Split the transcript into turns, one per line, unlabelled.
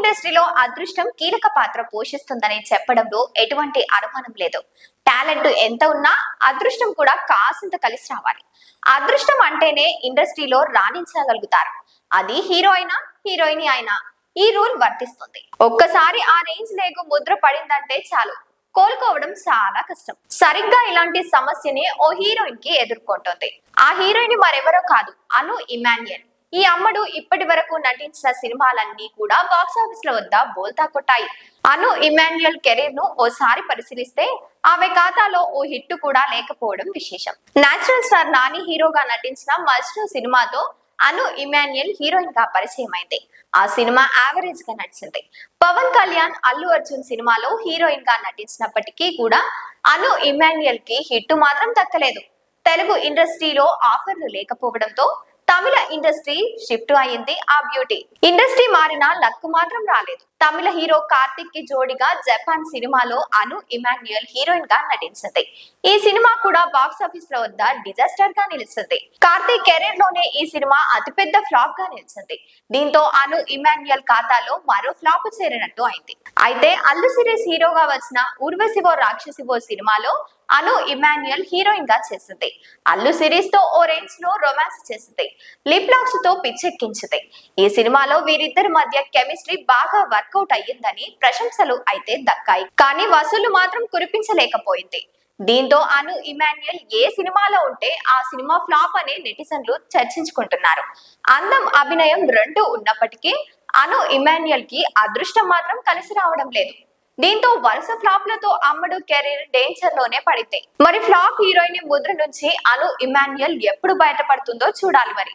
ఇండస్ట్రీలో అదృష్టం కీలక పాత్ర పోషిస్తుందని చెప్పడంలో ఎటువంటి అనుమానం లేదు. టాలెంట్ ఎంత ఉన్నా అదృష్టం కూడా కాసింత కలిసి రావాలి. అదృష్టం అంటేనే ఇండస్ట్రీలో రాణించగలుగుతారు. అది హీరో అయినా హీరోయిన్ అయినా ఈ రూల్ వర్తిస్తుంది. ఒక్కసారి ఆ రేంజ్ లేకు ముద్ర పడిందంటే చాలు, కోలుకోవడం చాలా కష్టం. సరిగ్గా ఇలాంటి సమస్యని ఓ హీరోయిన్ కి ఎదుర్కొంటుంది. ఆ హీరోయిన్ మరెవరో కాదు, అను ఇమాన్యుయల్. ఈ అమ్మడు ఇప్పటి వరకు నటించిన సినిమాలన్నీ కూడా బాక్సాఫీస్ లో వద్ద బోల్తా కొట్టాయి. అను ఇమాన్యుయల్ కెరీర్ ను ఓసారి పరిశీలిస్తే ఆమె ఖాతాలో ఓ హిట్ కూడా లేకపోవడం విశేషం. నేచురల్ స్టార్ నాని హీరోగా నటించిన మజ్ను సినిమాతో అను ఇమాన్యుయల్ హీరోయిన్ గా పరిచయం అయింది. ఆ సినిమా యావరేజ్ గా నడిచింది. పవన్ కళ్యాణ్, అల్లు అర్జున్ సినిమాలో హీరోయిన్ గా నటించినప్పటికీ కూడా అను ఇమాన్యుయల్ కి హిట్ మాత్రం దక్కలేదు. తెలుగు ఇండస్ట్రీలో ఆఫర్లు లేకపోవడంతో తమిళ ఇండస్ట్రీ షిఫ్ట్ అయింది ఆ బ్యూటీ. ఇండస్ట్రీ మారినా లక్ మాత్రం రాలేదు. తమిళ హీరో కార్తిక్ కి జోడిగా జపాన్ సినిమాలో అను ఇమాన్యుయల్ హీరోయిన్ గా నటించింది. ఈ సినిమా కూడా బాక్సాఫీస్ లో వద్ద డిజాస్టర్ గా నిలిచింది. కార్తిక్ కెరీర్ లోనే ఈ సినిమా అతిపెద్ద ఫ్లాప్ గా నిలిచింది. దీంతో అను ఇమాన్యుయల్ ఖాతాలో మరో ఫ్లాప్ చేరినట్టు అయింది. అయితే అల్లు సిరీస్ హీరోగా వచ్చిన ఊర్వశివో రాక్షసివో సినిమాలో అను ఇమాన్యుయల్ హీరోయిన్ గా చేసింది. అల్లు సిరీస్ తో ఓ రేంజ్ లో రొమాన్స్ చేసింది. లిప్ లాక్స్ తో పిచ్చెక్కించింది. ఈ సినిమాలో వీరిద్దరి మధ్య కెమిస్ట్రీ బాగా వర్కౌట్ అయ్యిందని ప్రశంసలు అయితే దక్కాయి. కానీ వసూలు మాత్రం కురిపించలేకపోయింది. దీంతో అను ఇమాన్యుయల్ ఏ సినిమాలో ఉంటే ఆ సినిమా ఫ్లాప్ అనే నెటిజన్లు చర్చించుకుంటున్నారు. అందం, అభినయం రెండు ఉన్నప్పటికీ అను ఇమాన్యుయల్ కి అదృష్టం మాత్రం కలిసి రావడం లేదు. దీంతో వరుస ఫ్లాప్లతో అమ్మడు కెరీర్ డేంజర్ లోనే పడింది. మరి ఫ్లాప్ హీరోయిన్ ముద్ర నుంచి అను ఇమాన్యుయల్ ఎప్పుడు బయటపడుతుందో చూడాలి మరి.